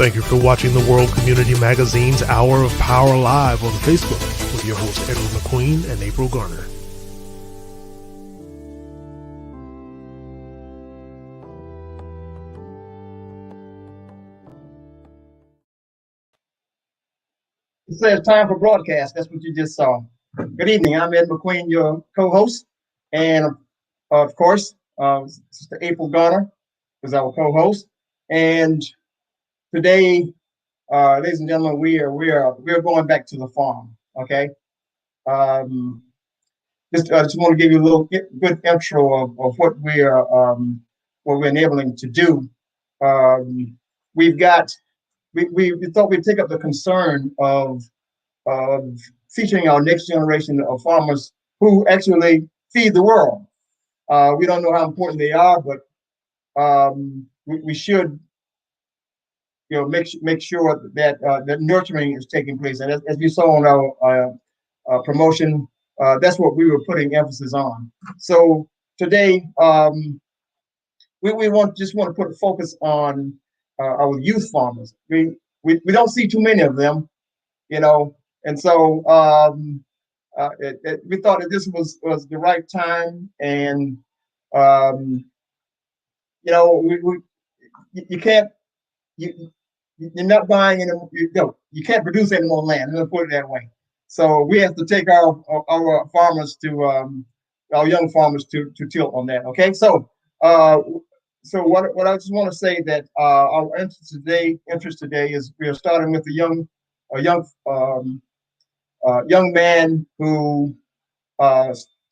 Thank you for watching the World Community Magazine's Hour of Power Live on Facebook with your hosts Edward McQueen and April Garner. It says time for broadcast. That's what you just saw. Good evening. I'm Ed McQueen, your co-host. And of course, Sister April Garner is our co-host. And today, ladies and gentlemen, we're going back to the farm. Okay. I just want to give you a little good intro of what we're enabling to do. We thought we'd take up the concern of featuring our next generation of farmers who actually feed the world. We don't know how important they are, but we should, make sure that that nurturing is taking place. And as you saw on our promotion, that's what we were putting emphasis on. So today, we want to put a focus on our youth farmers. We don't see too many of them, and so we thought that this was the right time, and you can't you're not buying any, you can't produce any more land. Let's put it that way. So we have to take our farmers to our young farmers to tilt on that. Okay, so what I just want to say that our interest today is we are starting with a young man who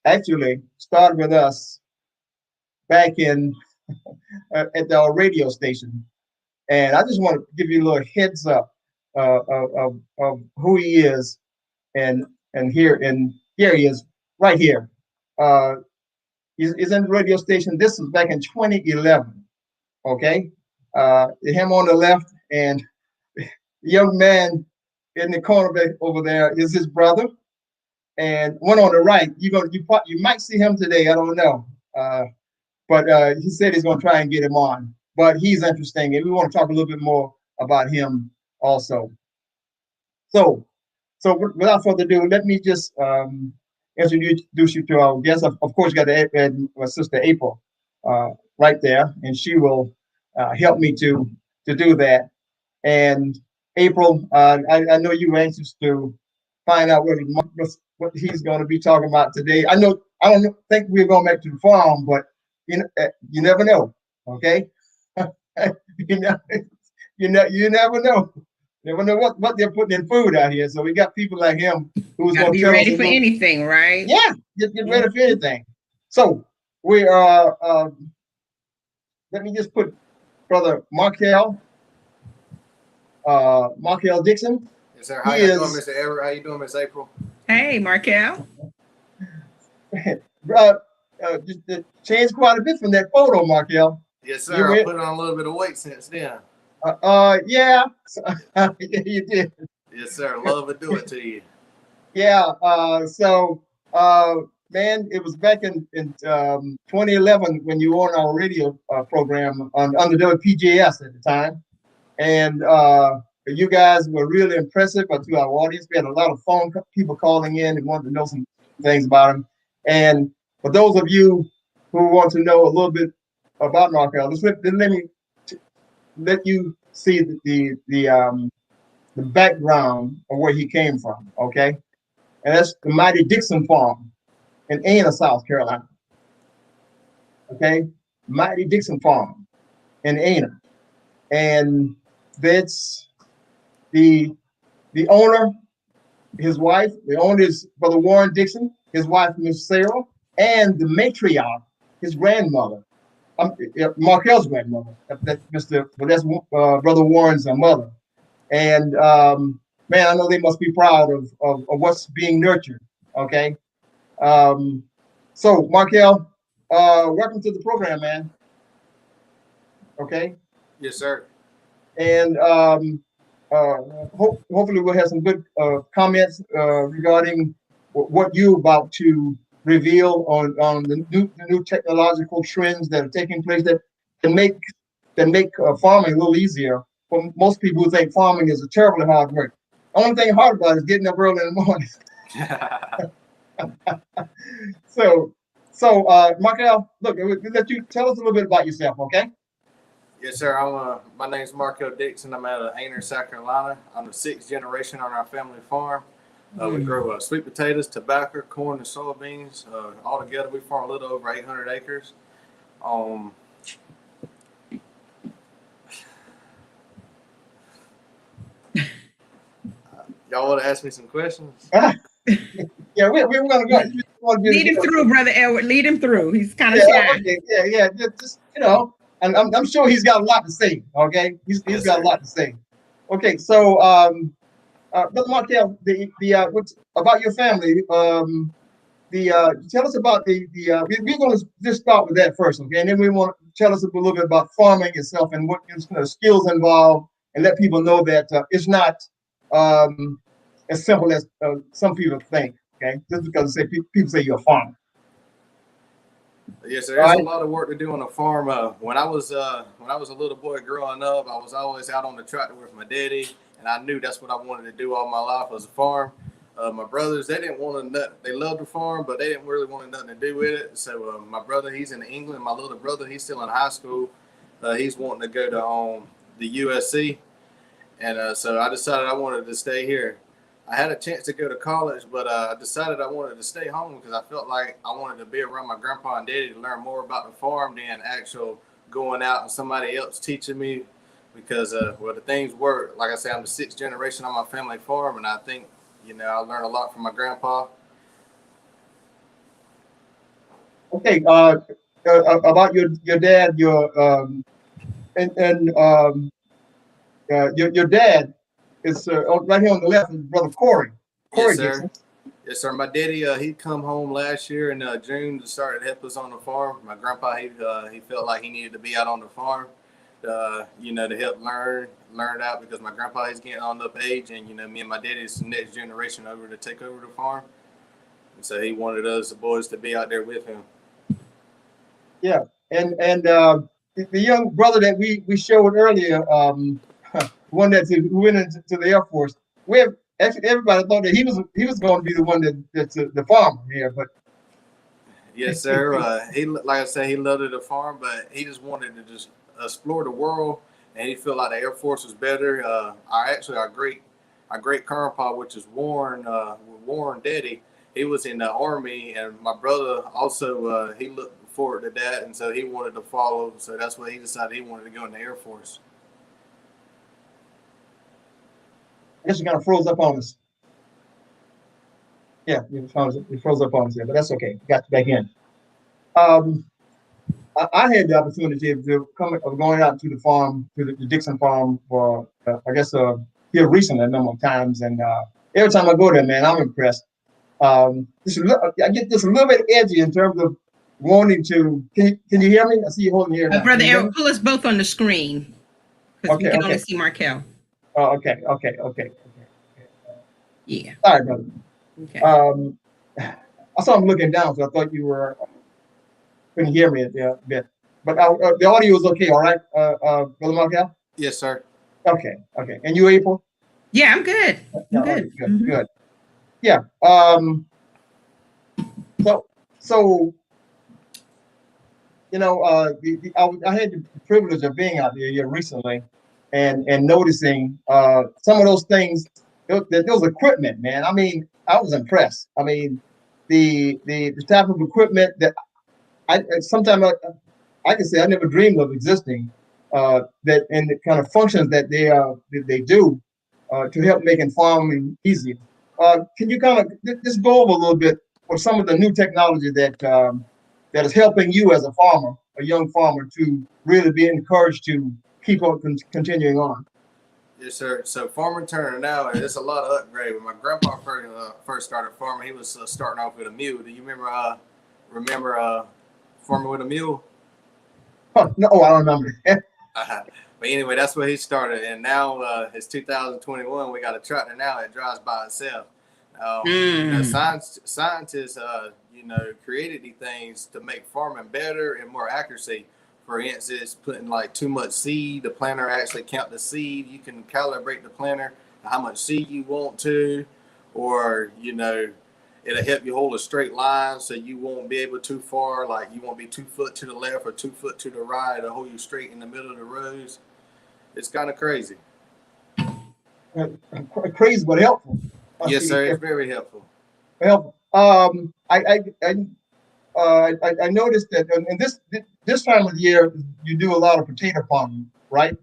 actually started with us back in at our radio station, and I just want to give you a little heads up of who he is, and here he is right here. He's in the radio station. This was back in 2011. Okay, him on the left, and the young man in the corner over there is his brother, and one on the right. You might see him today. I don't know, but he said he's going to try and get him on. But he's interesting, and we want to talk a little bit more about him also. So without further ado, let me just introduce you to our guest. Of course, you got Sister April right there, and she will help me to do that. And April, I know you're anxious to find out what he's going to be talking about today. I don't think we're going back to the farm, but you never know. Okay, you never know. Never know what they're putting in food out here. So we got people like him who's going to be ready for anything, right? Yeah, get ready for anything. So we are. Let me just put Brother Markel Dixon. Yes, sir. How you doing, Mr. Everett? How you doing, Miss April? Hey, Markel. Just changed quite a bit from that photo, Markel. Yes, sir. I put on a little bit of weight since then. Yeah, you did. Yes, sir. Love to do it to you. Yeah. Man, it was back in 2011 when you were on our radio program on the WPJS at the time, and you guys were really impressive to our audience. We had a lot of people calling in and wanted to know some things about him. And for those of you who want to know a little bit about Markel, let me let you see the background of where he came from. Okay, and that's the mighty Dixon farm in Ana, South Carolina. Okay, mighty Dixon farm in Ana, and that's the owner, his wife. The owner is Brother Warren Dixon, his wife Miss Sarah, and the matriarch, his grandmother, Markel's grandmother. That's Brother Warren's mother. And man, I know they must be proud of what's being nurtured. Okay. So Markel, welcome to the program, man. Okay. Yes, sir. And hopefully we'll have some good comments regarding what you're about to reveal on the new technological trends that are taking place that can make farming a little easier for most people who think farming is a terribly hard work. Only thing hard about it is getting up early in the morning. So, Markel, look, let you tell us a little bit about yourself, okay? Yes, sir. My name's Marco Dixon. I'm out of Ainer, South Carolina. I'm the 6th generation on our family farm. We grow sweet potatoes, tobacco, corn, and soybeans. All together, we farm a little over 800 acres. Y'all want to ask me some questions? Yeah, we're gonna go. Lead him through, Brother Edward. Lead him through. He's kind of shy. Okay, yeah. Just and I'm sure he's got a lot to say. Okay, he's got a lot to say. Okay, so Brother Markel, what's about your family? Tell us about we're going to just start with that first, okay? And then we want to tell us a little bit about farming itself and what skills involved, and let people know that it's not as simple as some people think. Okay, just because people say you're a farmer. Yes, sir. There's a lot of work to do on a farm. When I was a little boy growing up, I was always out on the tractor with my daddy, and I knew that's what I wanted to do all my life was a farm. My brothers, they didn't want to. They loved the farm, but they didn't really want nothing to do with it. So my brother, he's in England. My little brother, he's still in high school. He's wanting to go to the USC, and so I decided I wanted to stay here. I had a chance to go to college, but I decided I wanted to stay home because I felt like I wanted to be around my grandpa and daddy to learn more about the farm than actual going out and somebody else teaching me. Because the things were, like I said, I'm the 6th generation on my family farm, and I think I learned a lot from my grandpa. Okay, about your dad, your dad is right here on the left is Brother Corey. Yes, sir. Dixon. Yes, sir. My daddy, he come home last year in June to start to help us on the farm. My grandpa, he felt like he needed to be out on the farm, to help learn out because my grandpa is getting on up age, and me and my daddy is the next generation over to take over the farm, and so he wanted us, the boys, to be out there with him. Yeah, and the young brother that we showed earlier, one who went into the Air Force. Actually, everybody thought that he was going to be the one that's the farmer here, but yes, sir. He, like I said, he loved the farm, but he just wanted to just explore the world, and he felt like the Air Force was better. Our great grandpa, which is Warren Daddy, he was in the Army, and my brother also he looked forward to that, and so he wanted to follow. So that's why he decided he wanted to go in the Air Force. I guess you kind of froze up on us. Yeah, you froze up on us there, but that's okay. Got you back in. I had the opportunity of going out to the farm, to the Dixon farm for, I guess, here recently a number of times. And every time I go there, man, I'm impressed. I get this a little bit edgy in terms of wanting to, can you hear me? I see you holding your ear. Brother Eric, pull us both on the screen because we can only see Markel. Oh, okay. Yeah. Sorry, brother. Okay. I saw him looking down, so I thought you couldn't hear me a bit. But the audio is okay, all right, Brother Markel? Yes, sir. Okay. And you, April? Yeah, I'm good. I'm good. Right, good. Yeah. So I had the privilege of being out there here recently, and noticing some of those things. Those equipment, man. I mean, I was impressed. I mean, the type of equipment that sometimes I can say I never dreamed of existing. That and the kind of functions that they do to help making farming easier. Can you kind of just go over a little bit for some of the new technology that is helping you as a farmer, a young farmer, to really be encouraged to keep on continuing on? Yes, sir. So farming turning now, it's a lot of upgrade. When my grandpa first started farming, he was starting off with a mule. Do you remember farming with a mule? No, I don't remember. But anyway, that's where he started, and now it's 2021. We got a tractor now that drives by itself. Scientists, created these things to make farming better and more accuracy. for instance, putting like too much seed, the planter actually count the seed. You can calibrate the planter how much seed you want to, or it'll help you hold a straight line so you won't be able too far, like you won't be 2 foot to the left or 2 foot to the right. It'll hold you straight in the middle of the rows. It's kind of crazy. Crazy but helpful. Yes, sir. It's very helpful. Helpful. I noticed that in this time of the year you do a lot of potato farming, right?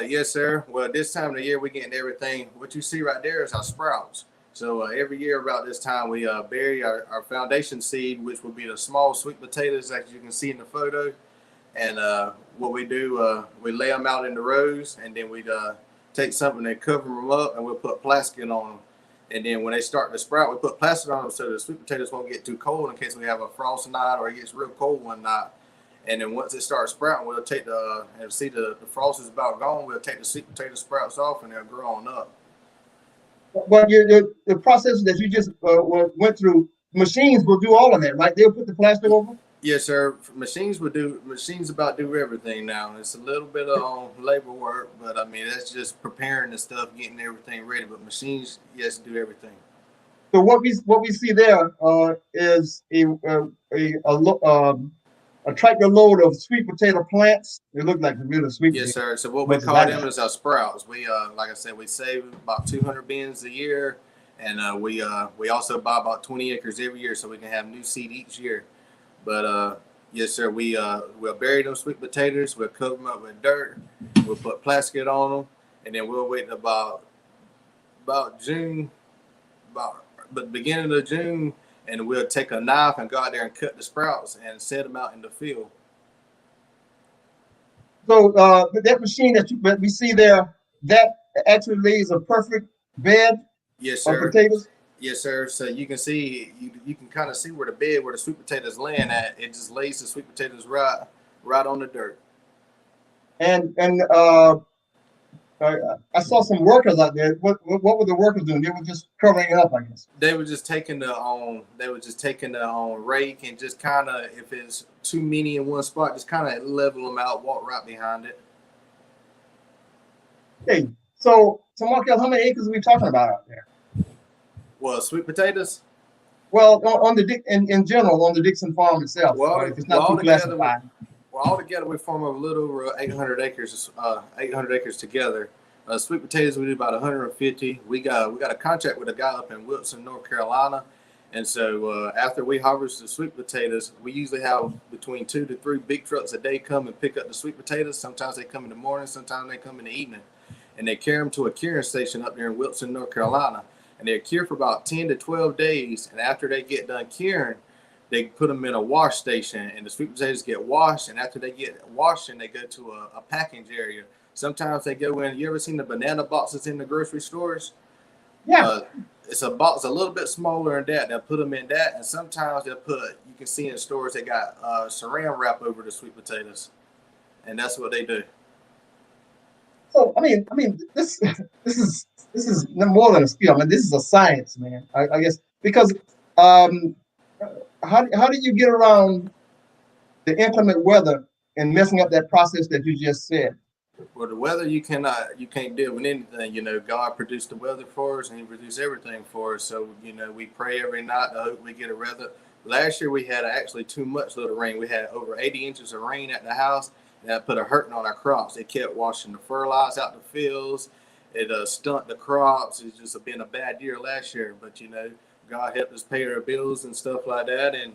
Yes, sir. Well, this time of the year we're getting everything. What you see right there is our sprouts. So every year about this time we bury our foundation seed, which will be the small sweet potatoes, as you can see in the photo. And what we do, we lay them out in the rows, and then we take something and cover them up, and we'll put plastic on them. And then when they start to sprout, we put plastic on them so the sweet potatoes won't get too cold in case we have a frost night or it gets real cold one night. And then once it starts sprouting, we'll take and see the frost is about gone, we'll take the sweet potato sprouts off and they'll grow on up. But the process that you just went through, machines will do all of that, right? They'll put the plastic over? Yes, sir. Machines about do everything now. It's a little bit of labor work, but I mean that's just preparing the stuff, getting everything ready. But machines, yes, do everything. So what we see there is a tractor load of sweet potato plants. They look like really sweet. Yes, sir. So what we call them is our sprouts. We like I said, we save about 200 bins a year, and we also buy about 20 acres every year, so we can have new seed each year. But yes, sir, we'll bury those sweet potatoes. We'll cover them up with dirt. We'll put plastic on them, and then we'll wait about June, but the beginning of June, and we'll take a knife and go out there and cut the sprouts and set them out in the field. So that machine that we see there, that actually lays a perfect bed. Yes, sir. Of potatoes. Yes, sir. So you can see, you can kind of see where the sweet potatoes laying at. It just lays the sweet potatoes right on the dirt. And I saw some workers out there. What were the workers doing? They were just covering it up, I guess. They were just taking the rake and just kind of, if it's too many in one spot, just kind of level them out, walk right behind it. Okay, so Markel, how many acres are we talking about out there? Well, sweet potatoes. Well, in general on the Dixon farm itself. Well, if it's not too classified. All together, we form a little over 800 acres. 800 acres together. Sweet potatoes, we do about 150. We got a contract with a guy up in Wilson, North Carolina, and so after we harvest the sweet potatoes, we usually have between 2 to 3 big trucks a day come and pick up the sweet potatoes. Sometimes they come in the morning, sometimes they come in the evening, and they carry them to a curing station up there in Wilson, North Carolina, and they're cured for about 10 to 12 days. And after they get done curing, they put them in a wash station, and the sweet potatoes get washed. And after they get washed, and they go to a package area. Sometimes they go in. You ever seen the banana boxes in the grocery stores? Yeah. It's a box a little bit smaller than that. They'll put them in that, and sometimes they'll you can see in stores they got saran wrap over the sweet potatoes, and that's what they do. So I mean, this is more than a skill. I mean, this is a science, man. I guess because how do you get around the inclement weather and messing up that process that you just said? Well, the weather you can't deal with anything. You know, God produced the weather for us, and He produced everything for us. So we pray every night to hope we get a weather. Last year we had actually too much little rain. We had over 80 inches of rain at the house, and that put a hurting on our crops. It kept washing the fertilizer out the fields. It stunted the crops. It's just been a bad year last year. But God helped us pay our bills and stuff like that, and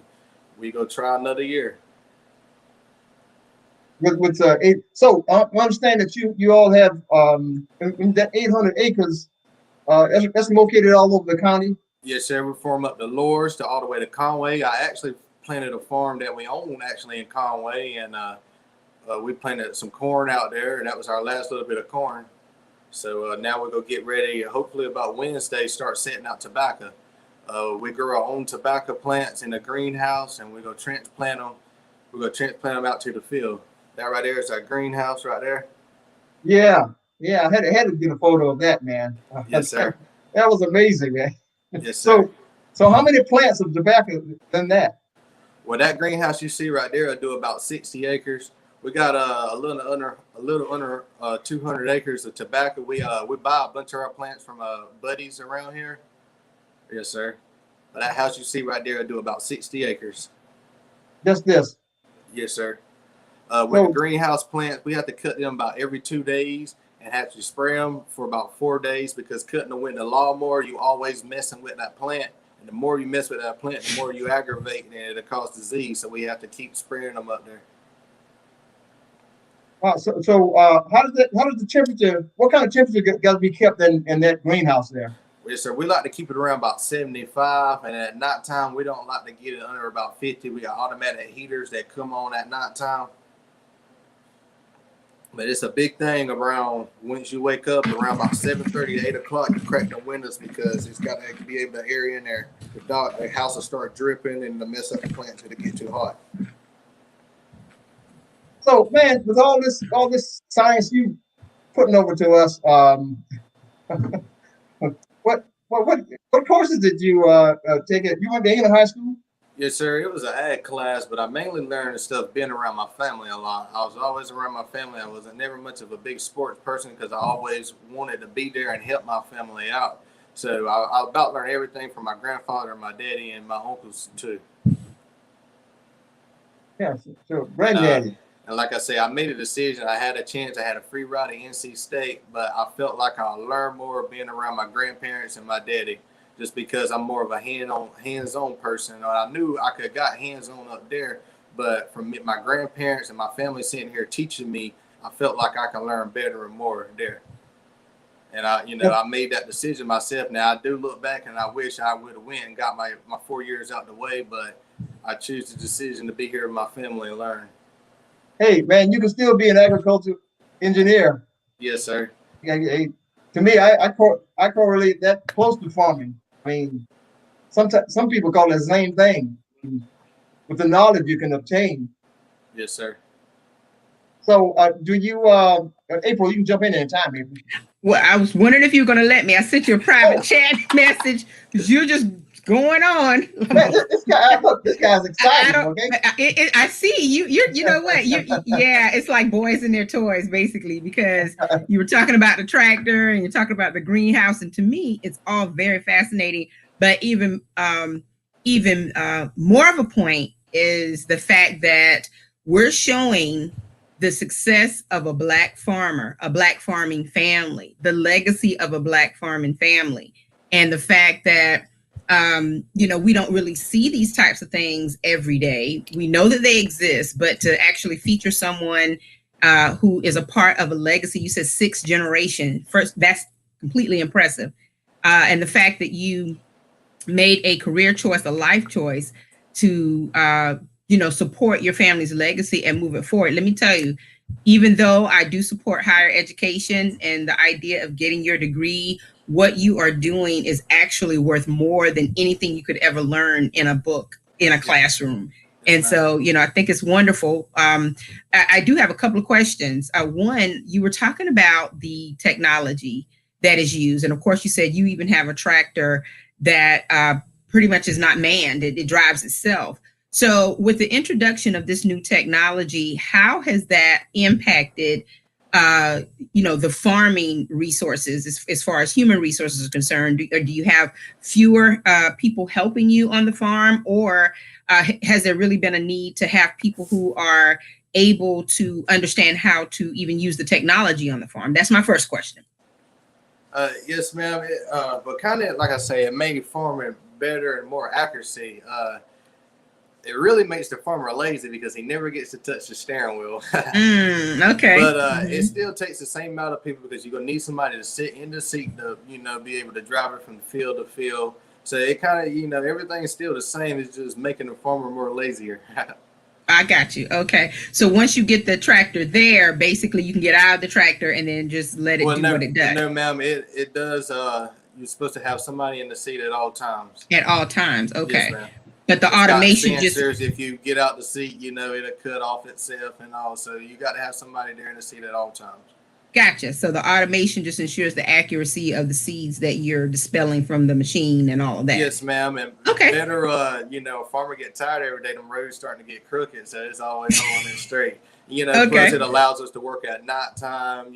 we go try another year. So I understand that you all have in that 800 acres that's located all over the county. Yes, sir. We farm up the Lours to all the way to Conway. I actually planted a farm that we own actually in Conway, and we planted some corn out there, and that was our last little bit of corn. So now we're gonna get ready. Hopefully about Wednesday, start setting out tobacco. We grow our own tobacco plants in a greenhouse, and we're gonna transplant them. We're gonna transplant them out to the field. That right there is our greenhouse right there. Yeah. I had to get a photo of that, man. Yes, sir. That was amazing, man. Yes, sir. So how many plants of tobacco than that? Well, that greenhouse you see right there will do about 60 acres. We got a little under 200 acres of tobacco. We buy a bunch of our plants from buddies around here. Yes, sir. But that house you see right there will do about 60 acres. Just this. Yes, sir. With the greenhouse plants, we have to cut them about every 2 days and have to spray them for about 4 days, because cutting them with the lawnmower, you always messing with that plant. And the more you mess with that plant, the more you aggravate, and it'll cause disease. So we have to keep spraying them up there. Wow. So how does the temperature? What kind of temperature got to be kept in that greenhouse there? Yes, sir. We like to keep it around about 75, and at nighttime we don't like to get it under about 50. We got automatic heaters that come on at nighttime. But it's a big thing around once you wake up around about 7:30 to 8 o'clock. You crack the windows because it's got to be able to air in there. The house will start dripping and to mess up the plants if it get too hot. So, man, with all this science you putting over to us, what courses did you take? You went to England high school? Yes, sir. It was an ag class, but I mainly learned stuff being around my family a lot. I was always around my family. I wasn't never much of a big sports person because I always wanted to be there and help my family out. So I about learned everything from my grandfather, my daddy, and my uncles too. Yeah, so granddaddy. And like I say, I made a decision. I had a chance. I had a free ride at NC State, but I felt like I learned more being around my grandparents and my daddy, just because I'm more of a hands-on person. I knew I could have got hands-on up there, but from my grandparents and my family sitting here teaching me, I felt like I could learn better and more there. And I made that decision myself. Now I do look back and I wish I would have went and got my 4 years out the way, but I choose the decision to be here with my family and learn. Hey, man, you can still be an agricultural engineer. Yes, sir. Hey, to me, I correlate that close to farming. I mean, some people call it the same thing with the knowledge you can obtain. Yes, sir. So, do you, April? You can jump in anytime, April. Well, I was wondering if you were going to let me. I sent you a private chat message because you're just going on. Man, this guy's excited. Okay, I see you. You know what? Yeah, it's like boys and their toys, basically, because you were talking about the tractor and you're talking about the greenhouse, and to me, it's all very fascinating. But even more of a point is the fact that we're showing the success of a Black farmer, a Black farming family, the legacy of a Black farming family, and the fact that we don't really see these types of things every day. We know that they exist, but to actually feature someone who is a part of a legacy, you said 6th generation, first, that's completely impressive. And the fact that you made a career choice, a life choice to, support your family's legacy and move it forward. Let me tell you, even though I do support higher education and the idea of getting your degree, what you are doing is actually worth more than anything you could ever learn in a book, in a classroom. And so, I think it's wonderful. I do have a couple of questions. One, you were talking about the technology that is used. And of course, you said you even have a tractor that pretty much is not manned. It drives itself. So with the introduction of this new technology, how has that impacted the farming resources as far as human resources are concerned? Do you have fewer people helping you on the farm, or has there really been a need to have people who are able to understand how to even use the technology on the farm? That's my first question. Yes, ma'am. But kind of like I say, it made farming better and more accuracy. It really makes the farmer lazy because he never gets to touch the steering wheel. Okay. But it still takes the same amount of people because you're going to need somebody to sit in the seat to, be able to drive it from field to field. So it kind of, everything is still the same. It's just making the farmer more lazier. I got you. Okay. So once you get the tractor there, basically you can get out of the tractor and then just let it do what it does. No, ma'am. It does. You're supposed to have somebody in the seat at all times. At all times. Okay. Yes, ma'am. But the automation just if you get out the seat, it'll cut off itself and all. So you got to have somebody there in the seat at all times. Gotcha. So the automation just ensures the accuracy of the seeds that you're dispelling from the machine and all of that. Yes, ma'am. And Okay. better, a farmer get tired every day. Them roads starting to get crooked, so it's always holding it straight. Okay. Plus it allows us to work at nighttime.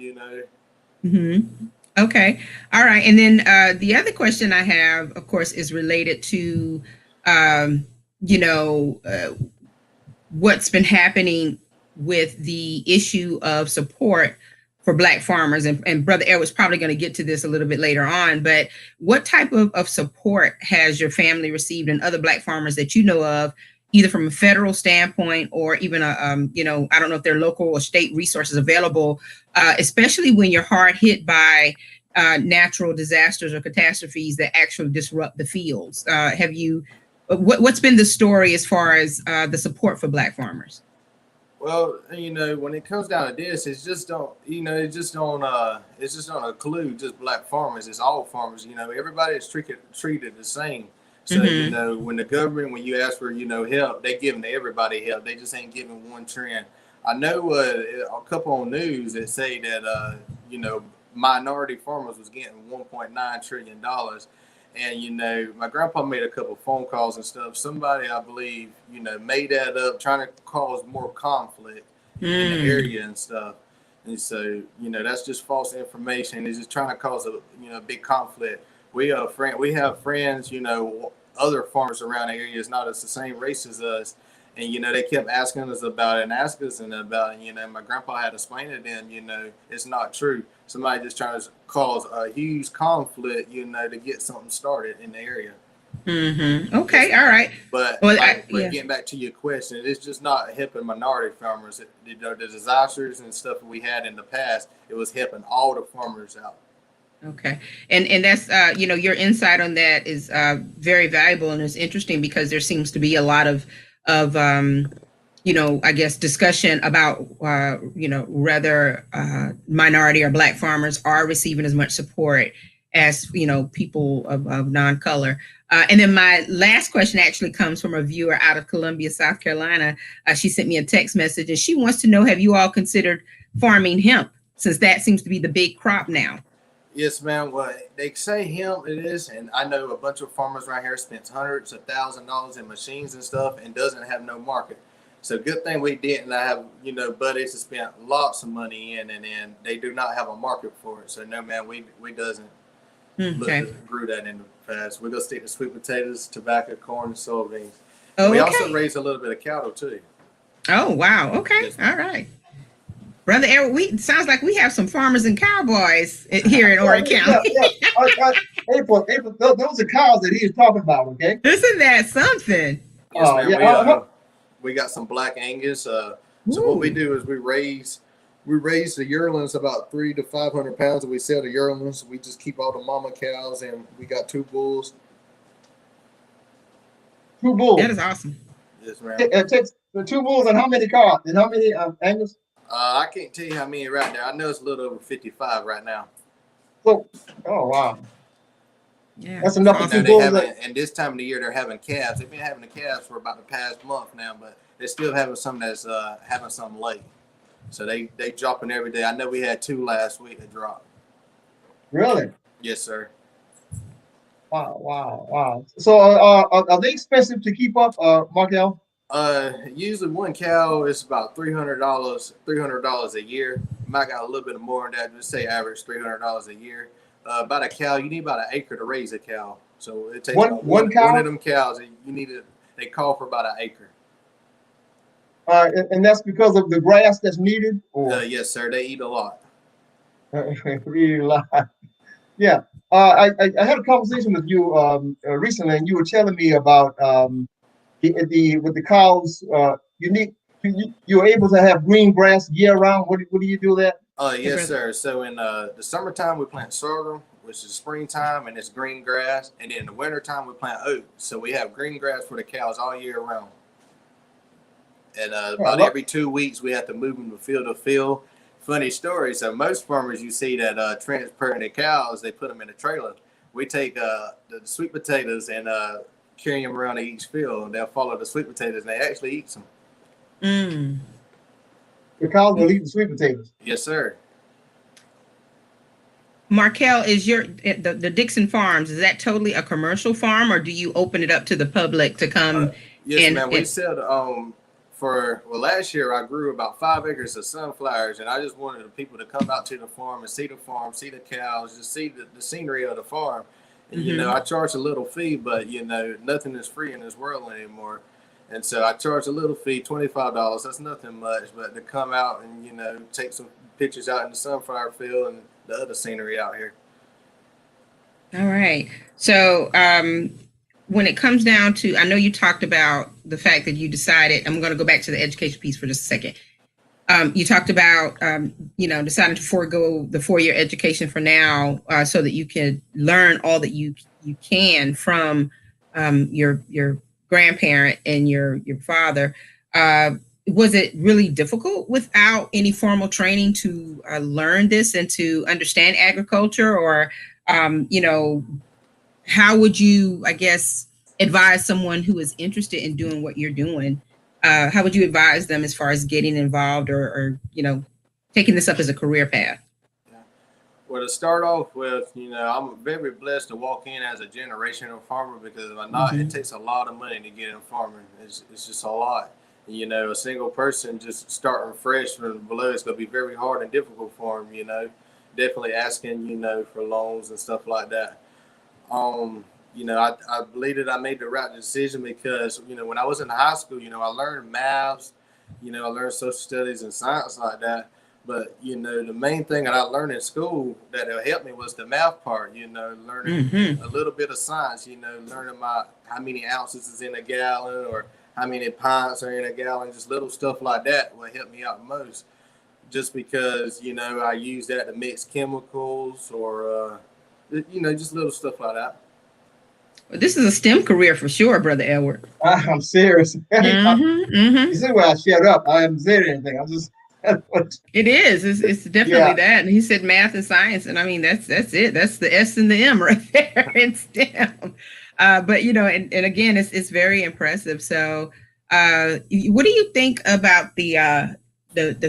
Okay. All right. And then the other question I have, of course, is related to, what's been happening with the issue of support for Black farmers. And Brother Ed was probably going to get to this a little bit later on, but what type of support has your family received and other Black farmers that you know of, either from a federal standpoint or even I don't know if there are local or state resources available, especially when you're hard hit by natural disasters or catastrophes that actually disrupt the fields. What's been the story as far as the support for Black farmers? Well, when it comes down to this, it's just don't include just Black farmers. It's all farmers. Everybody is treated the same. So, when the government, when you ask for, help, they giving everybody help. They just ain't giving one trend. I know a couple on news that say that, minority farmers was getting $1.9 trillion. And, my grandpa made a couple phone calls and stuff. Somebody, I believe, made that up, trying to cause more conflict in the area and stuff. And so, that's just false information. It's just trying to cause a big conflict. We have friends, other farmers around the area is not as the same race as us. And, they kept asking us about it and asking us about it. My grandpa had to explain to them, it's not true. Somebody just trying to cause a huge conflict, to get something started in the area. Okay. All right. But, getting back to your question, it's just not helping minority farmers. The disasters and stuff we had in the past, it was helping all the farmers out. Okay. And that's, your insight on that is very valuable, and it's interesting because there seems to be a lot of I guess discussion about, whether minority or Black farmers are receiving as much support as, people of non-color. And then my last question actually comes from a viewer out of Columbia, South Carolina. She sent me a text message and she wants to know, have you all considered farming hemp, since that seems to be the big crop now? Yes, ma'am. Well, they say hemp it is, and I know a bunch of farmers right here spent hundreds of $1,000s in machines and stuff and doesn't have no market. So good thing we didn't have, buddies that spent lots of money in, and then they do not have a market for it. So no, man, we doesn't grew that in the past. We're gonna stick to sweet potatoes, tobacco, corn, and soybeans. Oh, we also raise a little bit of cattle too. Oh wow! Okay, yes, all right. Brother Eric, sounds like we have some farmers and cowboys here in Horry County. April, those are cows that he's talking about, okay? Isn't that something? Yes, we got some Black Angus. So what we do is we raise the yearlings about 300 to 500 pounds, and we sell the yearlings. We just keep all the mama cows, and we got 2 bulls. 2 bulls. That is awesome. Yes, ma'am. It takes the 2 bulls and how many cows and how many Angus? I can't tell you how many right there. I know it's a little over 55 right now. So, oh wow. Yeah, that's enough for 2 bulls. And this time of the year, they're having calves. They've been having the calves for about the past month now, but they're still having some that's having some late. So they dropping every day. I know we had 2 last week that dropped. Really? Yes, sir. Wow. So are they expensive to keep up, Markel? Usually one cow is about $300 a year. Might got a little bit more than that. Just say average $300 a year. About a cow, you need about an acre to raise a cow. So it takes one cow? One of them cows. They call for about an acre. And that's because of the grass that's needed? Or? Yes, sir. They eat a lot. Eat a lot. Yeah. I had a conversation with you recently, and you were telling me about with the cows. You're able to have green grass year round. What do you do that? Yes, sir. So in the summertime we plant sorghum, which is springtime, and it's green grass. And then in the wintertime we plant oats. So we have green grass for the cows all year round. And about every 2 weeks we have to move them from field to field. Funny story. So most farmers you see that transporting their cows, they put them in a trailer. We take the sweet potatoes and carry them around to each field, and they'll follow the sweet potatoes, and they actually eat them. The cows will eat the sweet potatoes. Yes, sir. Markel, is the Dixon Farms, is that totally a commercial farm, or do you open it up to the public to come? Yes, ma'am. We said last year I grew about 5 acres of sunflowers, and I just wanted the people to come out to the farm, see the cows, just see the scenery of the farm. And I charge a little fee, but nothing is free in this world anymore. And so I charge a little fee, $25. That's nothing much, but to come out and take some pictures out in the sunflower field and the other scenery out here. All right. So when it comes down to, I know you talked about the fact that you decided, I'm going to go back to the education piece for just a second. You talked about, deciding to forego the 4-year education for now so that you can learn all that you can from your grandparent and your father. Was it really difficult without any formal training to learn this and to understand agriculture? Or, how would you, I guess, advise someone who is interested in doing what you're doing? How would you advise them as far as getting involved or taking this up as a career path? Well, to start off with, I'm very blessed to walk in as a generational farmer, because if I'm not, it takes a lot of money to get in farming. It's just a lot. A single person just starting fresh from below, it's going to be very hard and difficult for them, definitely asking, for loans and stuff like that. I believe that I made the right decision because, when I was in high school, I learned maths, I learned social studies and science like that. But, the main thing that I learned in school that helped me was the math part, learning a little bit of science, learning about how many ounces is in a gallon or how many pints are in a gallon, just little stuff like that will help me out most. Just because, I use that to mix chemicals or, just little stuff like that. Well, this is a STEM career for sure, Brother Edward. I'm serious. You see where I shut up. I haven't said anything. I'm just. It is. It's definitely that. And he said math and science, and I mean that's it. That's the S and the M right there in STEM. But and again, it's very impressive. So, what do you think about the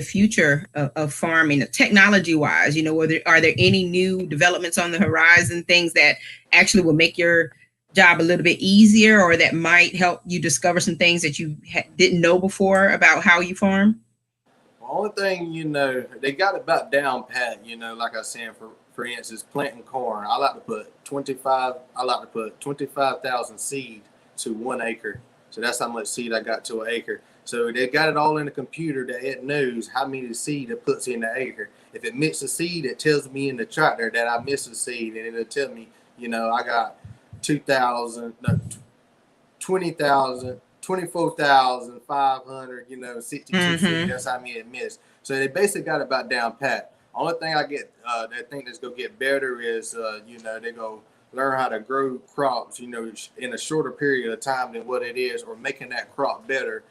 future of farming, technology wise? Are there any new developments on the horizon, things that actually will make your job a little bit easier, or that might help you discover some things that you didn't know before about how you farm? The only thing, they got about down pat, like I was saying, for instance, planting corn. I like to put 25,000 seed to 1 acre. So that's how much seed I got to an acre. So they got it all in the computer that it knows how many seed it puts in the acre. If it misses seed, it tells me in the tractor that I missed a seed, and it'll tell me, I got 24,500, 62 seed. That's how many it missed. So they basically got about down pat. Only thing I think that's gonna get better is, they go learn how to grow crops, in a shorter period of time than what it is, or making that crop better,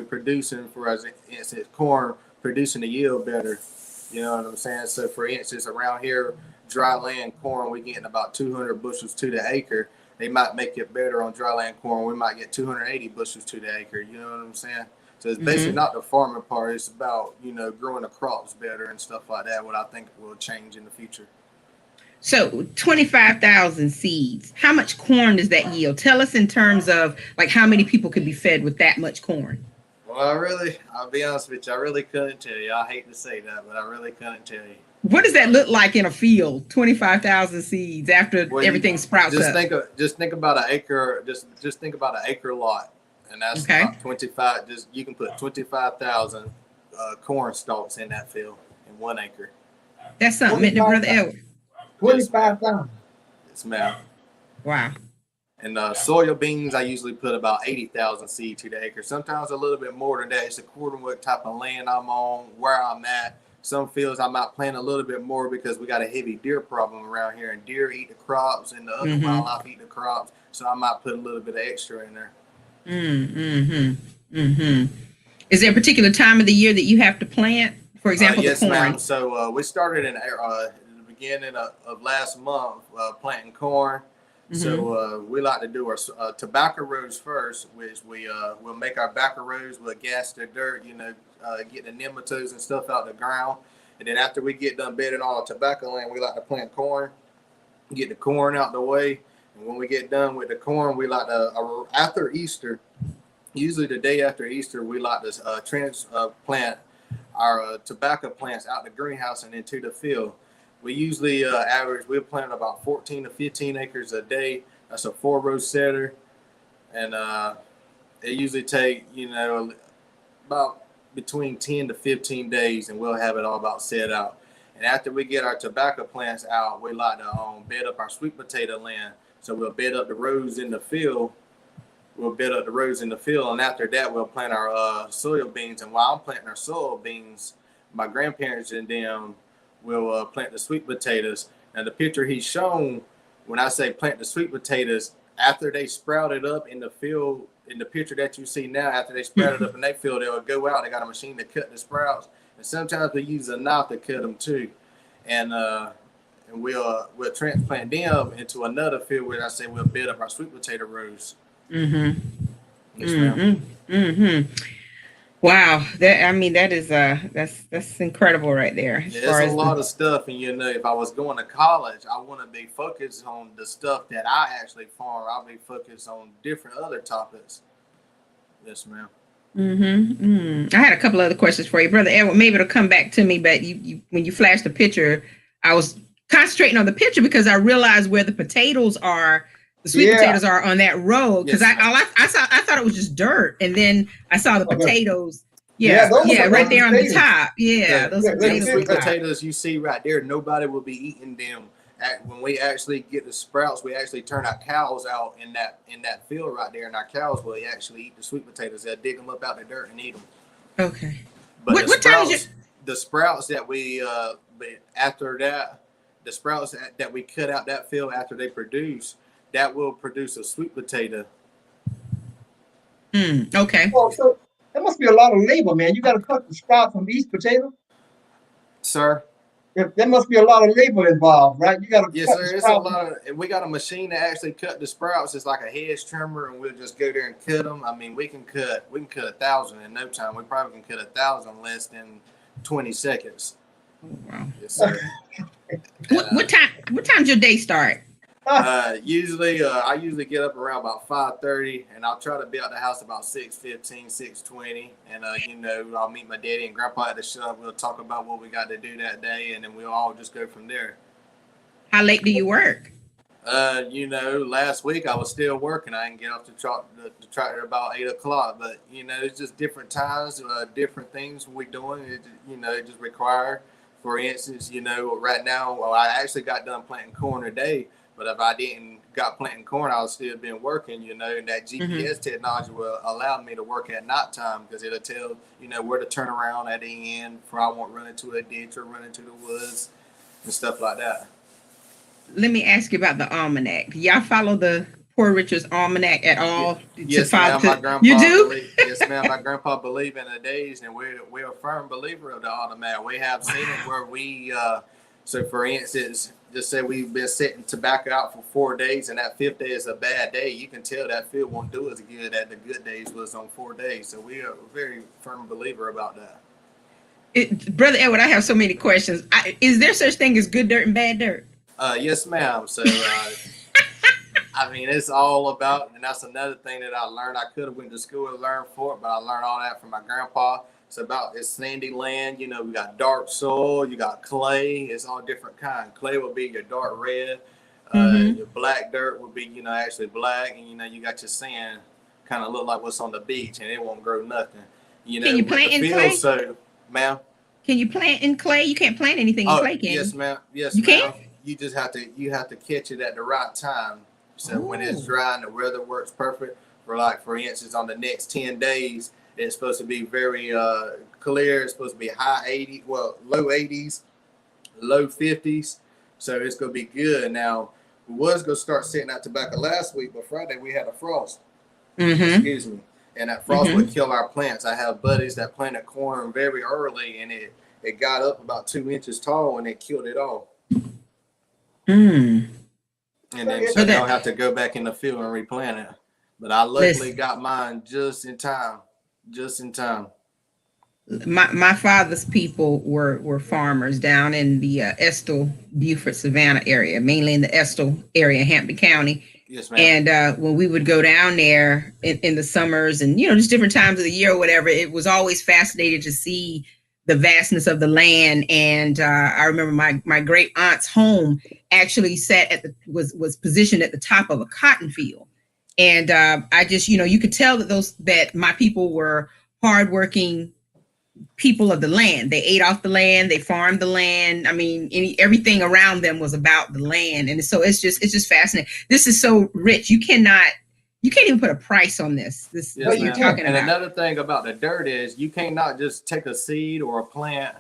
producing, for instance, corn, producing the yield better. You know what I'm saying? So for instance, around here, dry land corn, we're getting about 200 bushels to the acre. They might make it better on dry land corn. We might get 280 bushels to the acre. You know what I'm saying? So it's basically not the farming part. It's about, growing the crops better and stuff like that, what I think will change in the future. So 25,000 seeds. How much corn does that yield? Tell us in terms of like how many people could be fed with that much corn. Well, I'll be honest with you, I really couldn't tell you. I hate to say that, but I really couldn't tell you. What does that look like in a field? 25,000 seeds after everything sprouts up. Just think about an acre. Just think about an acre lot, and that's about 25. You can put 25,000 corn stalks in that field in 1 acre. That's something, isn't it, Brother Edward? 25,000. It's ma'am. Wow. And soybeans, I usually put about 80,000 seed to the acre. Sometimes a little bit more than that. It's according to what type of land I'm on, where I'm at. Some fields I might plant a little bit more because we got a heavy deer problem around here, and deer eat the crops, and the other wildlife eat the crops. So I might put a little bit of extra in there. Is there a particular time of the year that you have to plant? For example, yes, the corn. ma'am. So we started in the beginning of last month planting corn. So we like to do our tobacco rows first, which we'll make our tobacco rows. We'll gas the dirt, get the nematodes and stuff out the ground. And then after we get done bedding on our tobacco land, we like to plant corn, get the corn out the way. And when we get done with the corn, we like to, after Easter, usually the day after Easter, we like to transplant our tobacco plants out the greenhouse and into the field. We usually we'll plant about 14 to 15 acres a day. That's a 4-row setter. And it usually take, about between 10 to 15 days, and we'll have it all about set out. And after we get our tobacco plants out, we like to bed up our sweet potato land. So we'll bed up the rows in the field. And after that, we'll plant our soil beans. And while I'm planting our soil beans, my grandparents and them will plant the sweet potatoes. Now, the picture he's shown, when I say plant the sweet potatoes, after they sprouted up in the field, in the picture that you see now, after they sprouted up in that field, they'll go out. They got a machine to cut the sprouts. And sometimes we use a knife to cut them too. And we'll transplant them into another field where I say we'll bed up our sweet potato rows. Mm-hmm. Yes, ma'am. Mm-hmm. Wow, that is that's incredible right there. Yeah, it's a lot of stuff, and if I was going to college, I want to be focused on the stuff that I actually farm. I'll be focused on different other topics. Yes, ma'am. I had a couple other questions for you, Brother Edward. Maybe it'll come back to me, but you when you flashed the picture, I was concentrating on the picture because I realized where the potatoes are. The sweet potatoes are on that road because I thought it was just dirt, and then I saw the potatoes. Right there on the top. Yeah, those sweet potatoes you see right there. Nobody will be eating them. When we actually get the sprouts, we actually turn our cows out in that field right there, and our cows will actually eat the sweet potatoes. They'll dig them up out the dirt and eat them. Okay. But the sprouts that we after that, the sprouts that we cut out that field after they produce. That will produce a sweet potato. Okay. Well, so there must be a lot of labor, man. You got to cut the sprout from each potato. Sir? There must be a lot of labor involved, right? You got to. Yes, sir. It's a lot of. We got a machine that actually cut the sprouts. It's like a hedge trimmer, and we'll just go there and cut them. I mean, we can cut 1,000 in no time. We probably can cut 1,000 less than 20 seconds. Wow. Yes, sir. What time's your day start? Usually I usually get up around about 5:30, and I'll try to be out the house about 6:15, 6:20, and I'll meet my daddy and grandpa at the shop. We'll talk about what we got to do that day, and then we'll all just go from there. How late do you work? Last week I was still working. I didn't get off the tractor about 8 o'clock, but it's just different times, different things we're doing. It just require, for instance, right now, I actually got done planting corn today. But if I didn't got planting corn, I would still been working, and that GPS technology will allow me to work at nighttime because it'll tell, where to turn around at the end for I won't run into a ditch or run into the woods and stuff like that. Let me ask you about the almanac. Do y'all follow the Poor Richard's Almanac at all? Yes, ma'am. My grandpa. You do? Yes, ma'am. My grandpa believe in the days, and we're a firm believer of the almanac. We have seen it where we, so for instance, just say we've been setting tobacco out for 4 days, and that 5th day is a bad day. You can tell that field won't do as good as the good days was on 4 days. So we are a very firm believer about that. Brother Edward, I have so many questions. Is there such thing as good dirt and bad dirt? Yes, ma'am. So, I mean, it's all about, and that's another thing that I learned. I could have went to school and learned for it, but I learned all that from my grandpa. It's sandy land. We got dark soil. You got clay. It's all different kind. Clay will be your dark red. Your black dirt will be, actually black. And, you got your sand kind of look like what's on the beach, and it won't grow nothing. Can you plant in clay? So, ma'am? Can you plant in clay? You can't plant anything in clay, can you? Yes, ma'am. Yes, you ma'am. Can? You just have to catch it at the right time. So when it's dry and the weather works perfect, for instance, on the next 10 days, it's supposed to be very clear. It's supposed to be low 80s, low 50s. So it's going to be good. Now, we was going to start setting out tobacco last week, but Friday we had a frost. Excuse me. And that frost would kill our plants. I have buddies that planted corn very early, and it got up about 2 inches tall, and it killed it all. And then so they'll have to go back in the field and replant it. But I luckily got mine just in time. My father's people were farmers down in the Estill, Beaufort, Savannah area, mainly in the Estill area, Hampton County. Yes, ma'am. And when we would go down there in the summers and, just different times of the year or whatever, it was always fascinating to see the vastness of the land. And I remember my great aunt's home actually was positioned at the top of a cotton field. And I just, you could tell that my people were hardworking people of the land. They ate off the land, they farmed the land. I mean, everything around them was about the land. And so it's just fascinating. This is so rich. You can't even put a price on this. Yes, what you're talking and about. Another thing about the dirt is you can't not just take a seed or a plant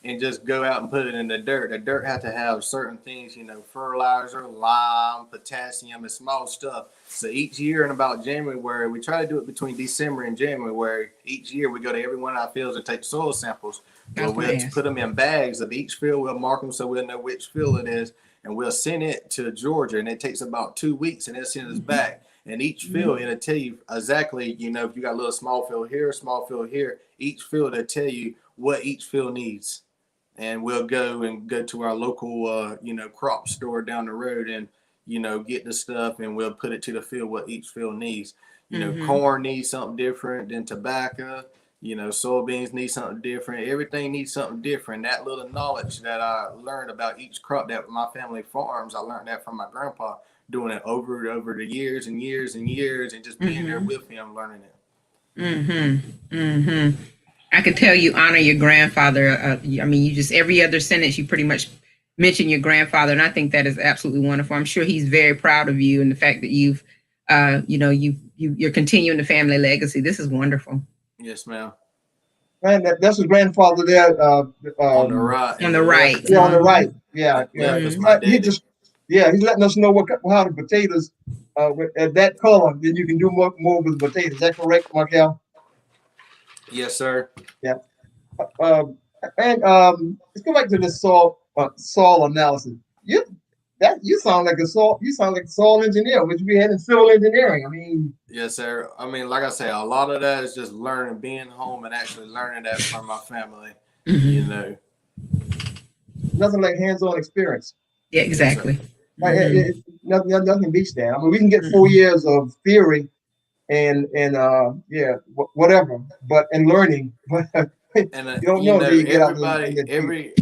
and just go out and put it in the dirt. The dirt has to have certain things, fertilizer, lime, potassium, and small stuff. So each year in about January, we try to do it between December and January. Each year we go to every one of our fields and take soil samples. We'll put them in bags of each field. We'll mark them so we'll know which field it is. And we'll send it to Georgia. And it takes about 2 weeks and they'll send us back. And each field, it'll tell you exactly, if you got a little small field here, each field will tell you what each field needs. And we'll go to our local, crop store down the road and, get the stuff and we'll put it to the field what each field needs. Corn needs something different than tobacco. Soybeans need something different. Everything needs something different. That little knowledge that I learned about each crop that my family farms, I learned that from my grandpa, doing it over the years and years and years and just being there with him, learning it. I could tell you honor your grandfather. You just every other sentence you pretty much mention your grandfather, and I think that is absolutely wonderful. I'm sure he's very proud of you and the fact that you're continuing the family legacy. This is wonderful. Yes, ma'am. Man, that's his grandfather there. On the right. On the right. Yeah, on the right. Yeah. He's letting us know how the potatoes at that color, then you can do more with the potatoes. Is that correct, Markel? Yes, sir. Yeah. Let's go back to this soil analysis. You sound like a soil engineer, which we had in civil engineering. Yes, sir. Like I say, a lot of that is just learning, being home and actually learning that from my family. Nothing like hands-on experience. Yeah, exactly. Nothing beats that. We can get 4 years of theory and whatever, but in learning, but and you don't know until you get out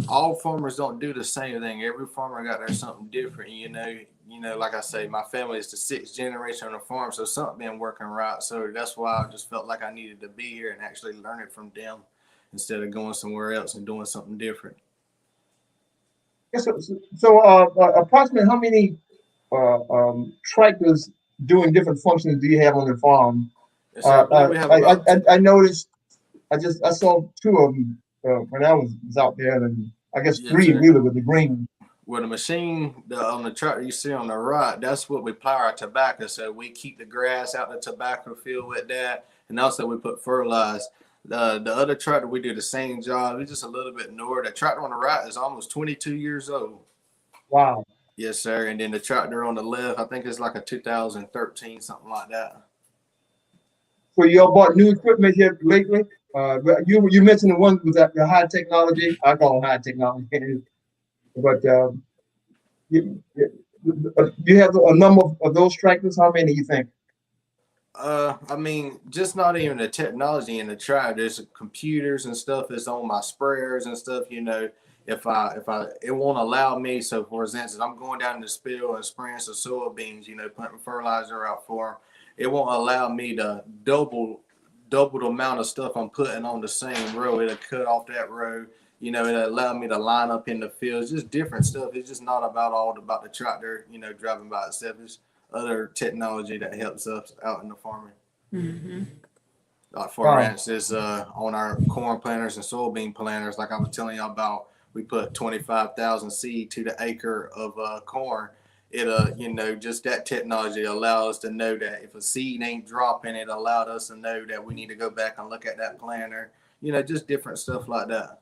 all farmers don't do the same thing. Every farmer got their something different. Like I say, my family is the 6th generation on the farm, so something been working right. So that's why I just felt like I needed to be here and actually learn it from them instead of going somewhere else and doing something different. So approximately how many tractors doing different functions do you have on the farm? Yes, I noticed. I saw 2 of them when I was out there, and I guess 3 really with the green. Well, the machine on the tractor you see on the right, that's what we plow our tobacco. So we keep the grass out the tobacco field with that, and also we put fertilizer. The other tractor, we do the same job. It's just a little bit newer. The tractor on the right is almost 22 years old. Wow. Yes, sir. And then the tractor on the left, I think it's like a 2013, something like that. So you all bought new equipment here lately? You mentioned the one with the high technology. I call it high technology. But you have a number of those tractors. How many do you think? Just not even the technology in the tractor. There's computers and stuff that's on my sprayers and stuff. If it won't allow me. So, for instance, I'm going down in the field and spraying some soybeans, putting fertilizer out for them. It won't allow me to double the amount of stuff I'm putting on the same row. It'll cut off that row. It'll allow me to line up in the field. It's just different stuff. It's just not about the tractor, driving by itself. It's other technology that helps us out in the farming. Like for instance, on our corn planters and soybean planters, like I was telling y'all about, we put 25,000 seed to the acre of corn. Just that technology allowed us to know that if a seed ain't dropping, it allowed us to know that we need to go back and look at that planter. Just different stuff like that.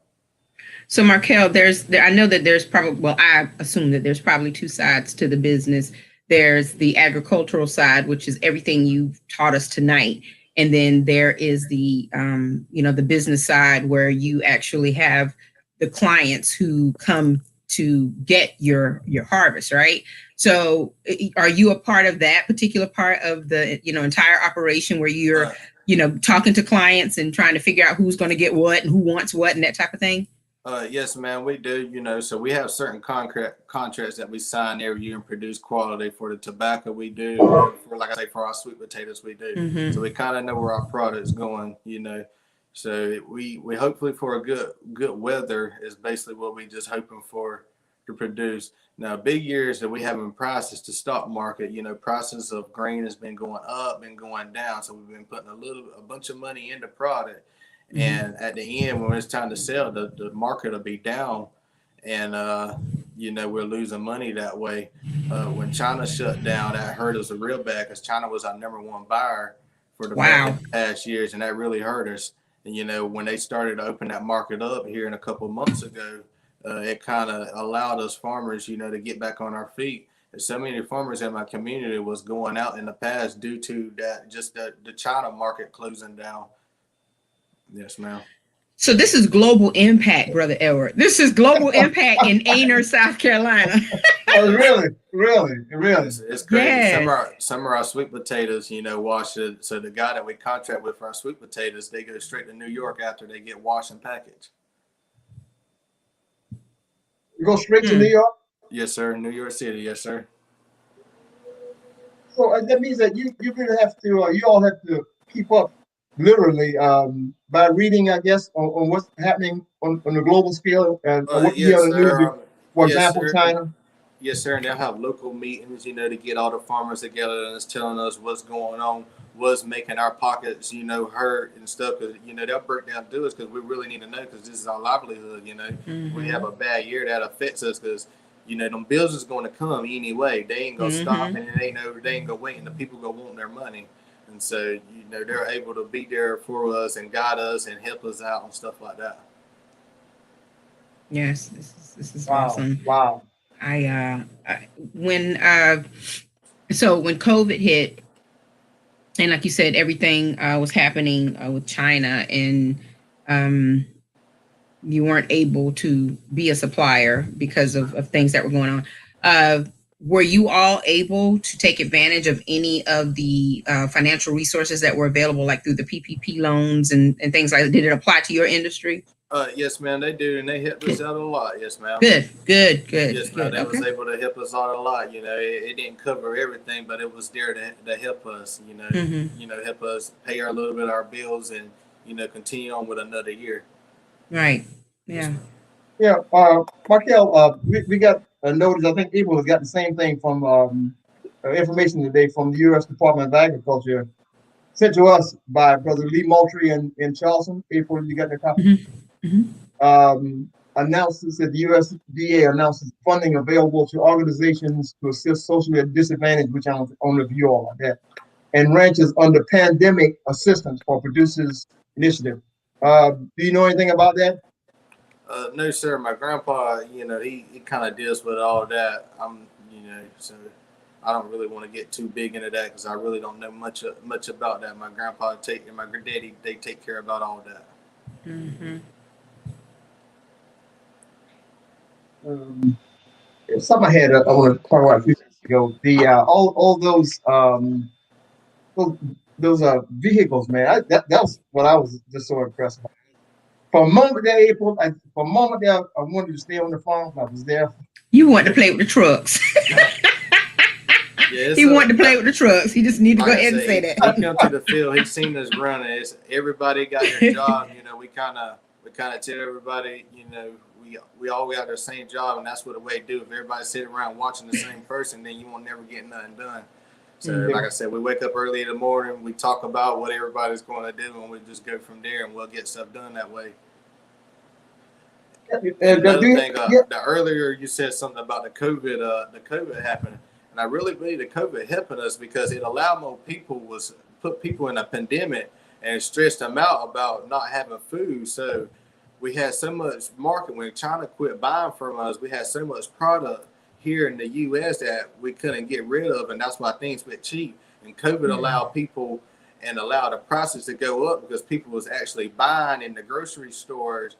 So Markel, I know that there's probably, I assume that there's probably 2 sides to the business. There's the agricultural side, which is everything you've taught us tonight. And then there is the, the business side where you actually have the clients who come to get your harvest, right? So are you a part of that particular part of the, entire operation where you're, talking to clients and trying to figure out who's going to get what and who wants what and that type of thing? Yes, man, we do, so we have certain contracts that we sign every year and produce quality for the tobacco we do, for, like I say, for our sweet potatoes we do. Mm-hmm. So we kind of know where our product's going, So we hopefully for a good weather is basically what we just hoping for to produce. Now, big years that we have in prices to stock market, prices of grain has been going up and going down. So we've been putting a bunch of money into product. Mm-hmm. And at the end, when it's time to sell, the market will be down, and we're losing money that way. When China shut down, that hurt us real bad because China was our number one buyer for the past years, and that really hurt us. And when they started to open that market up here in a couple of months ago, it kind of allowed us farmers, to get back on our feet. And so many farmers in my community was going out in the past due to that, just the China market closing down. Yes, ma'am. So this is global impact, Brother Edward. This is global impact in Aner, South Carolina. Oh, really? It's crazy. Yes. Some of our sweet potatoes, wash it. So the guy that we contract with for our sweet potatoes, they go straight to New York after they get washed and packaged. You go straight to New York? Yes, sir. New York City. Yes, sir. So that means that you really have to, you all have to keep up literally by reading, I guess, on what's happening on the global scale and what you hear on the news. For example, China. Yes, sir. And they'll have local meetings, to get all the farmers together and it's telling us what's going on, what's making our pockets, hurt and stuff. Because, they'll break down to us because we really need to know because this is our livelihood, Mm-hmm. We have a bad year that affects us because, them bills is going to come anyway. They ain't going to stop and they ain't going to wait and the people going to want their money. And so, they're able to be there for us and guide us and help us out and stuff like that. Yes, this is Wow. awesome. Wow. When COVID hit, and like you said, everything was happening with China, and you weren't able to be a supplier because of things that were going on. Were you all able to take advantage of any of the financial resources that were available, like through the PPP loans and things like that? Did it apply to your industry? Yes, ma'am, they do, and they helped us out a lot. Yes, ma'am. Good. Yes, ma'am. They was able to help us out a lot. It didn't cover everything, but it was there to help us. Help us pay a little bit of our bills and continue on with another year. Right. Yeah. Yeah. Markel, we got a notice. I think April has got the same thing from information today from the U.S. Department of Agriculture sent to us by Brother Lee Moultrie in Charleston. April, you got the copy? Mm-hmm. Mm-hmm. Announces that the USDA announces funding available to organizations to assist socially disadvantaged, which I don't review all of that, and ranches under pandemic assistance for producers initiative. Do you know anything about that? No, sir. My grandpa, he kind of deals with all that. So I don't really want to get too big into that because I really don't know much about that. My grandpa and my daddy, they take care about all that. Mm-hmm. Something I had I want to talk about a few minutes ago. The all those vehicles, man. That was what I was just so impressed by. For a moment there, April, I wanted to stay on the farm. I was there. You want to play with the trucks. Yeah, he wanted to play with the trucks. He just needed to go ahead and say that. He come to the field. He's seen us running. Everybody got their job. We kind of tell everybody, we all got their same job, and that's what the way to do. If everybody sit around watching the same person, then you won't never get nothing done. So, like I said, we wake up early in the morning. We talk about what everybody's going to do, and we just go from there, and we'll get stuff done that way. Another thing, the earlier you said something about the COVID happening, and I really believe the COVID helping us because it allowed more people put people in a pandemic and stressed them out about not having food. So we had so much market when China quit buying from us. We had so much product here in the U.S. that we couldn't get rid of, and that's why things went cheap. And COVID allowed people and allow the prices to go up because people was actually buying in the grocery stores,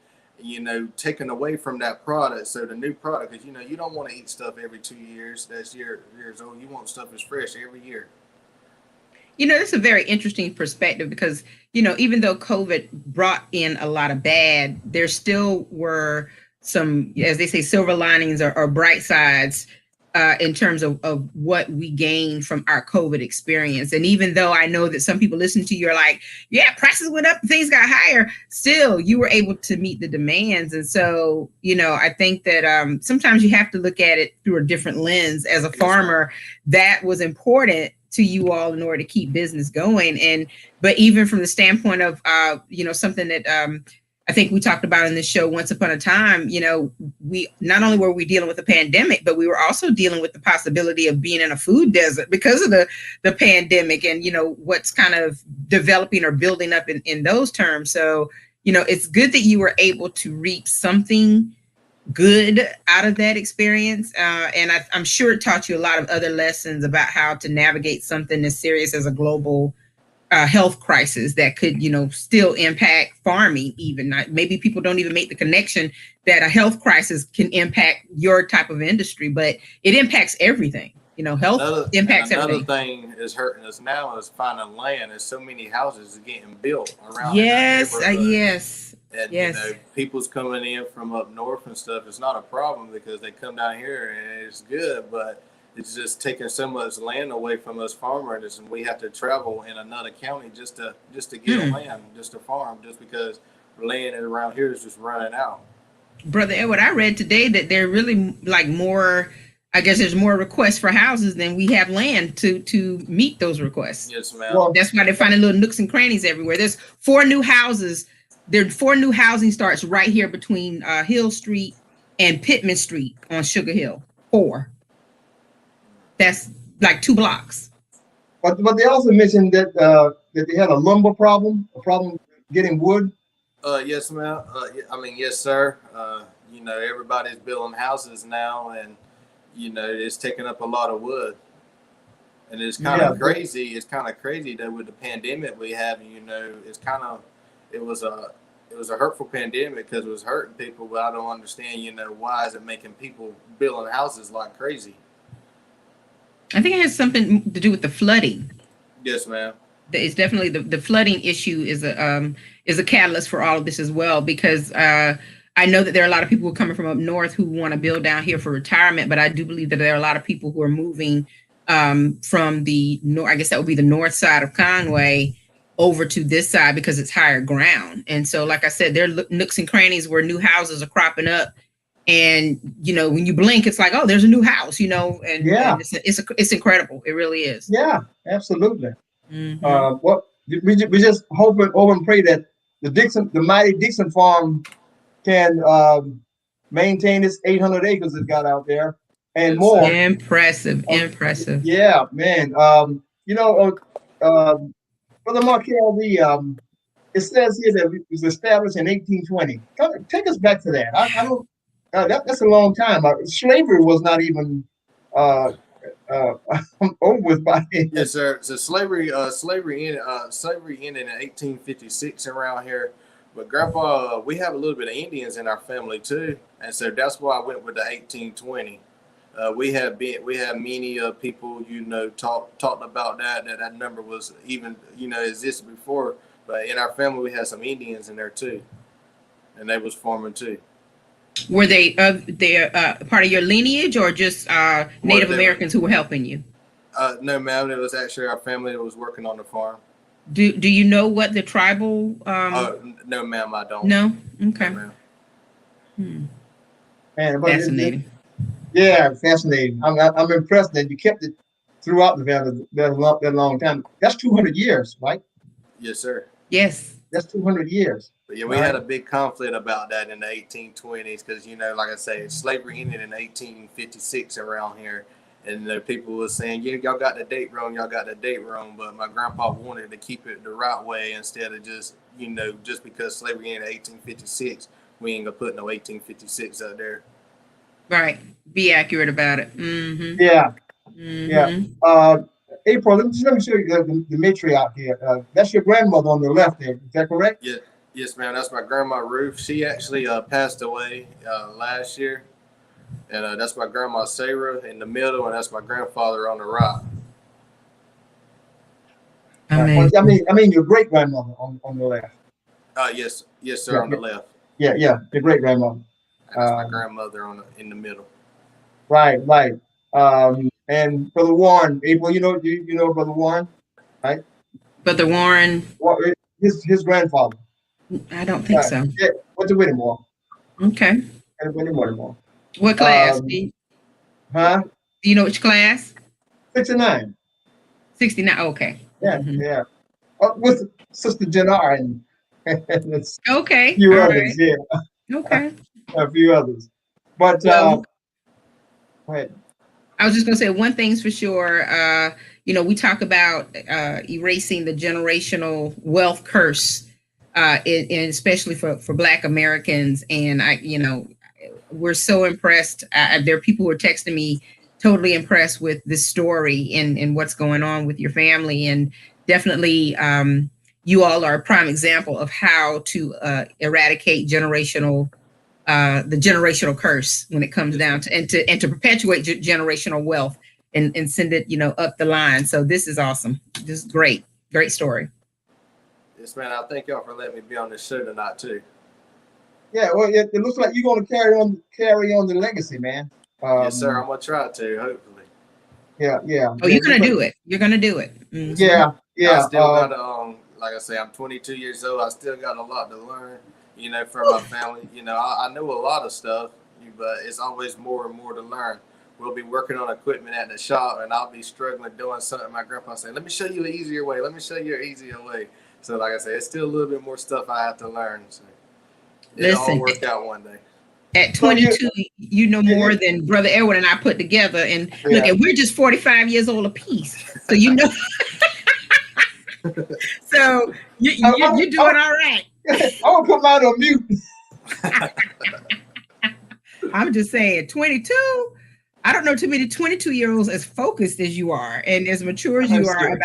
taking away from that product. So the new product, because you don't want to eat stuff every 2 years that's years old. You want stuff that's fresh every year. It's a very interesting perspective because, even though COVID brought in a lot of bad, there still were some, as they say, silver linings or bright sides in terms of what we gained from our COVID experience. And even though I know that some people listen to you are like, yeah, prices went up, things got higher, still you were able to meet the demands. And so, I think that sometimes you have to look at it through a different lens. As a farmer, that was important to you all in order to keep business going. But even from the standpoint of, something that I think we talked about in this show once upon a time, we not only were we dealing with the pandemic, but we were also dealing with the possibility of being in a food desert because of the pandemic and, what's kind of developing or building up in those terms. So, it's good that you were able to reap something good out of that experience. And I'm sure it taught you a lot of other lessons about how to navigate something as serious as a global health crisis that could, still impact farming. Even maybe people don't even make the connection that a health crisis can impact your type of industry, but it impacts everything. Health impacts everything. Another thing is hurting us now is finding land. There's so many houses getting built around. Yes, yes. And people's coming in from up north and stuff. It's not a problem because they come down here and it's good, but it's just taking so much land away from us farmers, and we have to travel in another county just to get land, just to farm, just because land around here is just running out. Brother Edward, I read today that they're really more. I guess there's more requests for houses than we have land to meet those requests. Yes, ma'am. Well, that's why they're finding little nooks and crannies everywhere. There's 4 new houses. There are 4 new housing starts right here between Hill Street and Pittman Street on Sugar Hill. 4. That's like 2 blocks. But they also mentioned that they had a lumber problem, getting wood. Yes, ma'am. Yes, sir. Everybody's building houses now, and it's taking up a lot of wood, and it's kind of crazy. It's kind of crazy that with the pandemic we have, it was a hurtful pandemic because it was hurting people, but I don't understand, why is it making people building houses like crazy? I think it has something to do with the flooding. Yes, ma'am. It's definitely the flooding issue is a catalyst for all of this as well, because I know that there are a lot of people who are coming from up north who want to build down here for retirement, but I do believe that there are a lot of people who are moving from the north. I guess that would be the north side of Conway over to this side because it's higher ground. And so, like I said, there are nooks and crannies where new houses are cropping up. And, when you blink, it's like, oh, there's a new house, and it's incredible. It really is. Yeah, absolutely. Mm-hmm. We just hope and pray that the mighty Dixon farm can maintain its 800 acres it got out there and more. Impressive. Yeah, man. Brother Markel, it says here that it was established in 1820. Take us back to that. I don't. That's a long time. Slavery was not even over with by then. Yes, sir. So slavery ended in 1856 around here. But Grandpa, we have a little bit of Indians in our family too, and so that's why I went with the 1820. We have many people talked about that number was even existed before. But in our family, we had some Indians in there too, and they was farming too. Were they part of your lineage or just Native Americans who were helping you? No, ma'am. It was actually our family that was working on the farm. Do you know what the tribal? No, ma'am. I don't. No. Okay. No, Man, fascinating. Fascinating. I'm impressed that you kept it throughout the valley that long time. That's 200 years, right? Yes, sir. Yes. That's 200 years. But yeah, we had a big conflict about that in the 1820s because, like I say, slavery ended in 1856 around here. And people were saying, y'all got the date wrong, But my grandpa wanted to keep it the right way instead of just because slavery ended in 1856, we ain't going to put no 1856 out there. Right. Be accurate about it. Mm-hmm. Yeah. Mm-hmm. Yeah. April, let me show you the matriarch here. That's your grandmother on the left there. Is that correct? Yeah, yes, ma'am. That's my grandma Ruth. She actually passed away last year, and that's my grandma Sarah in the middle, and that's my grandfather on the right. Amazing. I mean your great grandmother on the left. Yes, sir, on the left. Yeah, your great grandmother. And that's my grandmother in the middle. Right. And Brother Warren, April, you know Brother Warren, right? Brother Warren. Well, his grandfather. I don't think so. Yeah, went to Whittemore. Okay. Whittemore. What class? Huh? Do you know which class? 69. 69. Okay. Yeah, yeah. With Sister Jennar and okay. a few All others, right. yeah. Okay. A few others. But well, go ahead. I was just gonna say one thing's for sure. We talk about erasing the generational wealth curse, and especially for Black Americans. And we're so impressed. There are people who are texting me, totally impressed with this story and what's going on with your family, and definitely you all are a prime example of how to eradicate the generational curse when it comes down to and to perpetuate generational wealth and send it up the line. So this is awesome. This is great story. Yes, man. I thank y'all for letting me be on this show tonight too. Yeah, well, it looks like you're going to carry on the legacy, man. Yes, sir. I'm gonna try to, hopefully. Yeah. Oh, you're gonna do it. You're gonna do it. Mm-hmm. Yeah. I still got like I say, I'm 22 years old. I still got a lot to learn, from my family. I know a lot of stuff, but it's always more and more to learn. We'll be working on equipment at the shop, and I'll be struggling doing something. My grandpa saying, "Let me show you an easier way. Let me show you an easier way." So, like I say, it's still a little bit more stuff I have to learn. So it'll all work out one day. At 22, you know more than Brother Edwin and I put together. And look, we're just 45 years old apiece. So so you're doing all right. I'm gonna come out on mute. I'm just saying, 22. I don't know too many 22-year-olds as focused as you are and as mature as you are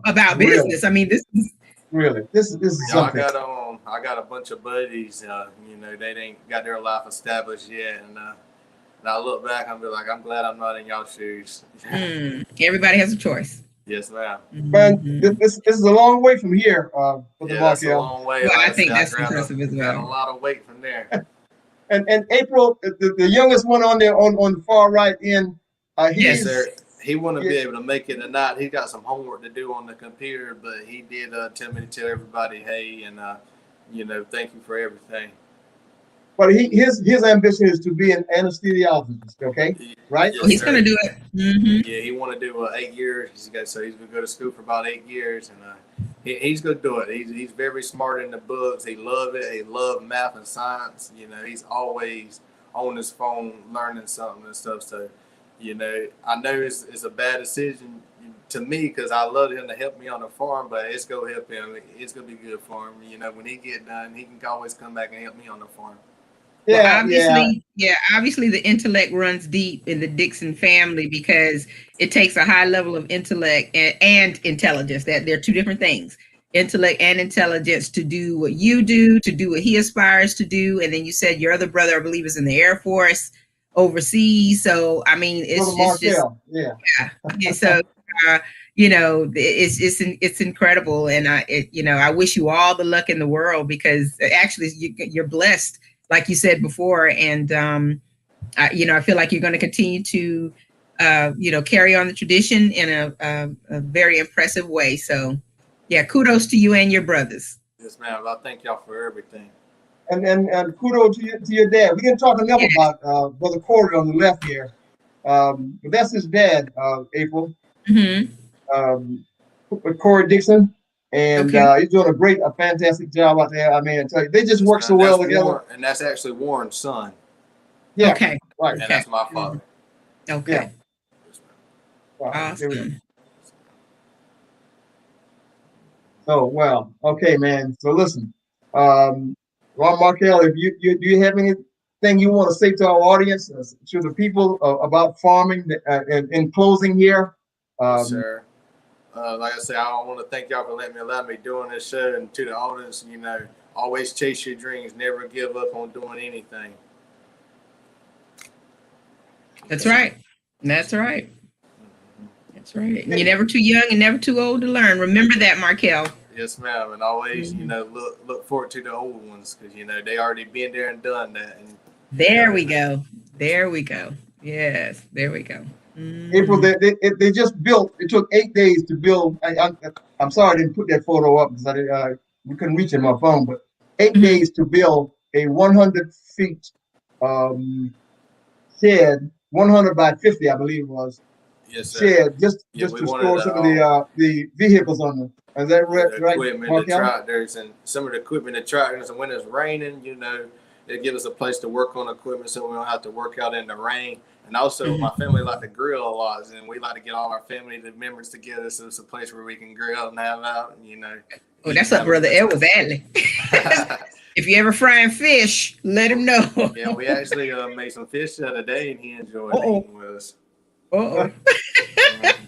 about business. I mean, this is something. I got a bunch of buddies. They ain't got their life established yet, and I look back and be like, I'm glad I'm not in y'all shoes. Everybody has a choice. Yes, ma'am. Man, this is a long way from here. That's a long way. Well, I think that's impressive as well. Got a lot of weight from there. And April, the youngest one on there on the far right end. Yes, sir. He wouldn't be able to make it tonight. He got some homework to do on the computer, but he did tell me to tell everybody, hey, and thank you for everything. But his ambition is to be an anesthesiologist. Okay, right? Yes, he's going to do it. Mm-hmm. Yeah, he want to do 8 years. He's going to go to school for about 8 years, and he's going to do it. He's very smart in the books. He loves it. He loves math and science. He's always on his phone learning something and stuff. So, I know it's a bad decision to me because I love him to help me on the farm, but it's going to help him. It's going to be good for him. When he get done, he can always come back and help me on the farm. Obviously the intellect runs deep in the Dixon family because it takes a high level of intellect and intelligence. That they're two different things. Intellect and intelligence to do what you do, to do what he aspires to do. And then you said your other brother, I believe, is in the Air Force overseas. So I mean, it's just So it's incredible, and I wish you all the luck in the world because actually you're blessed, like you said before, and I feel like you're going to continue to carry on the tradition in a very impressive way. So yeah, kudos to you and your brothers. Yes, ma'am. I thank y'all for everything. And kudos to your dad. We didn't talk enough about Brother Corey on the left here, but that's his dad, April. Mm-hmm. Corey Dixon, and he's doing a fantastic job out there. I mean, I tell you, they just work so well together. Warren, and that's actually Warren's son. Yeah. Okay. Right. And that's my father. Okay. Yeah. Awesome. So well, okay, man. So listen, Ron Markel, if do you have anything you want to say to our audience, to the people about farming, in closing here? Yes, sir. Like I said, I want to thank y'all for allow me doing this show, and to the audience, always chase your dreams, never give up on doing anything. That's right. That's right. That's right. And you're never too young and never too old to learn. Remember that, Markel. Yes, ma'am. And always, look forward to the old ones, because they already been there and done that. And there we go. There we go. Yes, there we go. April, they just built. It took 8 days to build. I'm sorry I didn't put that photo up because we couldn't reach it on my phone. But 8 days to build a 100 feet shed, 100 by 50, I believe it was. Yes, sir. Shed just to store some of the vehicles on them. Is that right? Equipment, the tractors, and some of the equipment, the tractors, and when it's raining, it gives us a place to work on equipment so we don't have to work out in the rain. And also, my family like to grill a lot, and we like to get all our family members together, so it's a place where we can grill and have out. Oh, that's up Brother Edwards Adley. If you ever frying fish, let him know. Yeah, we actually made some fish the other day, and he enjoyed eating with us.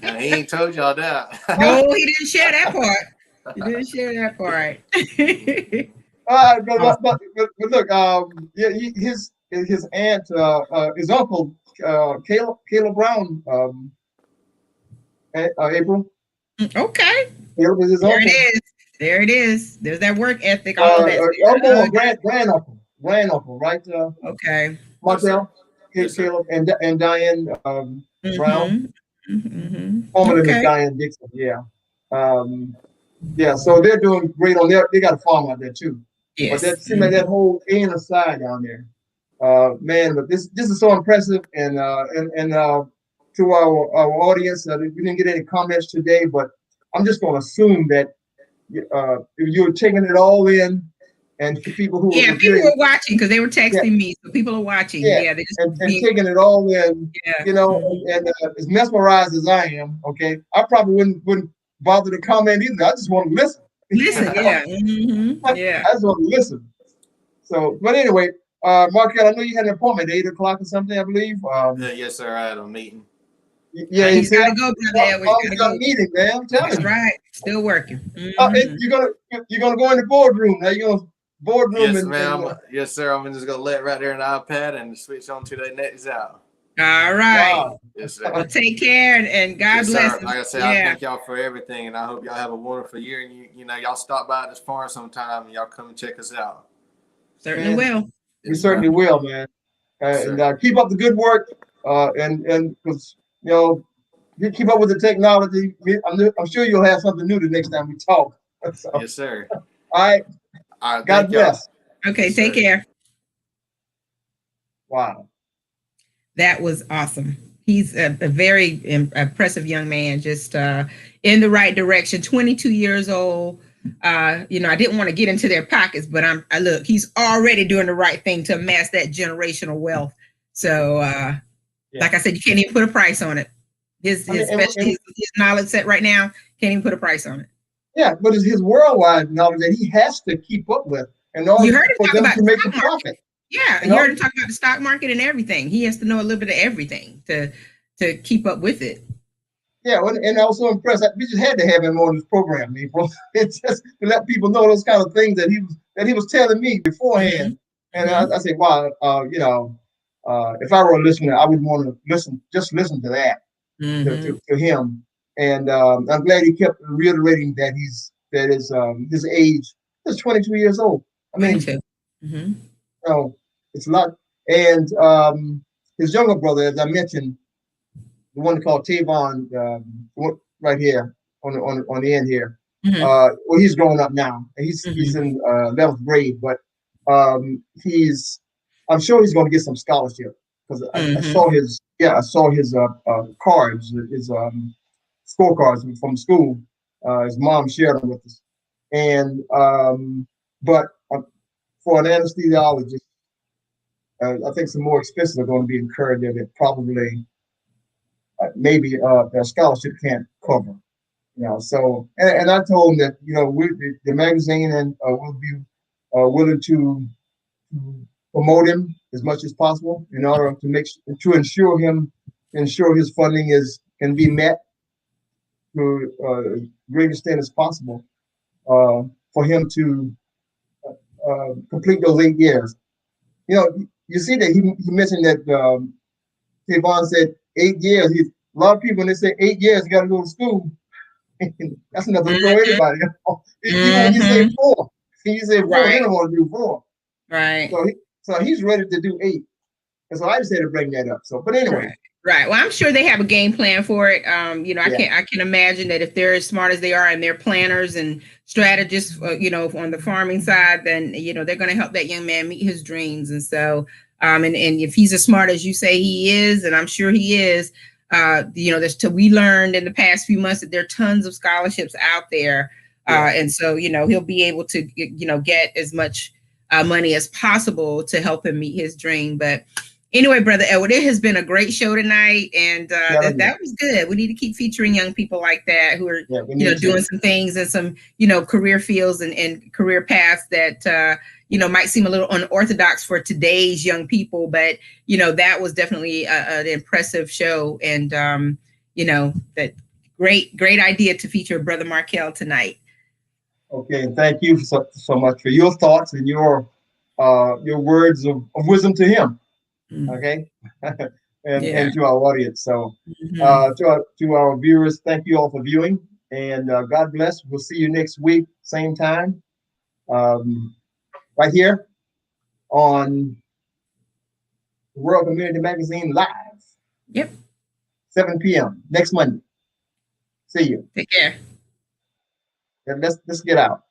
He ain't told y'all that. No, he didn't share that part. He didn't share that part. But look, his aunt, his uncle, Caleb Brown, April. Okay. Caleb was his uncle. There it is. There it is. There's that work ethic. All that. Uncle, granduncle, right? Okay. Marcel, Yes, Caleb, and Diane Brown. Formerly was Diane Dixon. Yeah. So they're doing great on there. They got a farm out there too. Yes. But that seems like that whole inner side down there. Man, but this is so impressive, and to our audience, we didn't get any comments today, but I'm just going to assume that if you're taking it all in, and for people who people were watching because they were texting me, so people are watching. Yeah, they just and taking it all in, and as mesmerized as I am, okay, I probably wouldn't bother to comment either. I just want to listen. Listen, yeah, I just want to listen. So, but anyway. Markel, I know you had an appointment at 8 o'clock or something, I believe. Yes, sir. I had a meeting. Yeah, he's got to go, brother. He's got a meeting, man. That's right. Still working. You're gonna go in the boardroom now. You're gonna boardroom. Yes, ma'am. Yes, sir. I'm just gonna let right there in the iPad and switch on to the next out. All right. Wow. Yes, sir. Well, take care and God bless. Sir. Like I said, I thank y'all for everything, and I hope y'all have a wonderful year. And y'all stop by this farm sometime, and y'all come and check us out. Certainly will. We certainly will, man. And keep up the good work. And because you keep up with the technology. I'm sure you'll have something new the next time we talk. So, yes, sir. All right. God bless. Okay, yes, take care. Wow. That was awesome. He's a very impressive young man, just in the right direction. 22 years old. I didn't want to get into their pockets, but I look, he's already doing the right thing to amass that generational wealth. So, like I said, you can't even put a price on it. His knowledge set right now, can't even put a price on it. Yeah, but it's his worldwide knowledge that he has to keep up with, and you heard him talk about to make a profit. Yeah, you heard him talk about the stock market and everything. He has to know a little bit of everything to keep up with it. Yeah, and I was so impressed. We just had to have him on this program, April. It's just to let people know those kind of things that he was telling me beforehand. And I said, wow, if I were a listener, I would want to listen to that, to him. And I'm glad he kept reiterating that his age is 22 years old. I mean, it's a lot. And his younger brother, as I mentioned, the one called Tavon, right here on the end here. Well, he's growing up now. He's in 11th grade, but I'm sure he's going to get some scholarship because I saw his cards, his scorecards from school. His mom shared them with us, and but for an anesthesiologist, I think some more expenses are going to be incurred there that probably. Maybe their scholarship can't cover, So, and I told them that the magazine and will be willing to promote him as much as possible in order to ensure his funding can be met. to great extent as possible for him to complete those 8 years. You know, you see that he mentioned that Tavon said 8 years. A lot of people, when they say 8 years, you got to go to school. That's enough to throw anybody. Even when you say 4, they don't want to do 4. Right. So he's ready to do 8. And so I just had to bring that up. So, but anyway. Right. Well, I'm sure they have a game plan for it. You know, I can imagine that if they're as smart as they are and they're planners and strategists, you know, on the farming side, then, you know, they're going to help that young man meet his dreams. And so, and if he's as smart as you say he is, and I'm sure he is, you know, we learned in the past few months that there are tons of scholarships out there. And so, you know, he'll be able to, you know, get as much money as possible to help him meet his dream. But anyway, Brother Edward, it has been a great show tonight, and that was good. We need to keep featuring young people like that who are, you know, doing some things and some, you know, career fields and career paths that, you know, might seem a little unorthodox for today's young people, but, you know, that was definitely an impressive show, and, you know, that great idea to feature Brother Markel tonight. Okay, and thank you so much for your thoughts and your words of wisdom to him. Okay, and to our audience. So, to our viewers, thank you all for viewing, and God bless. We'll see you next week, same time, right here on World Community Magazine Live. Yep. 7 p.m. next Monday. See you. Take care. And let's get out.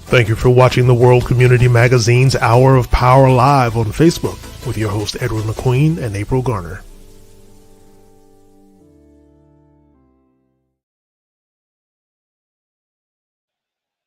Thank you for watching the World Community Magazine's Hour of Power Live on Facebook with your host Edward McQueen and April Garner.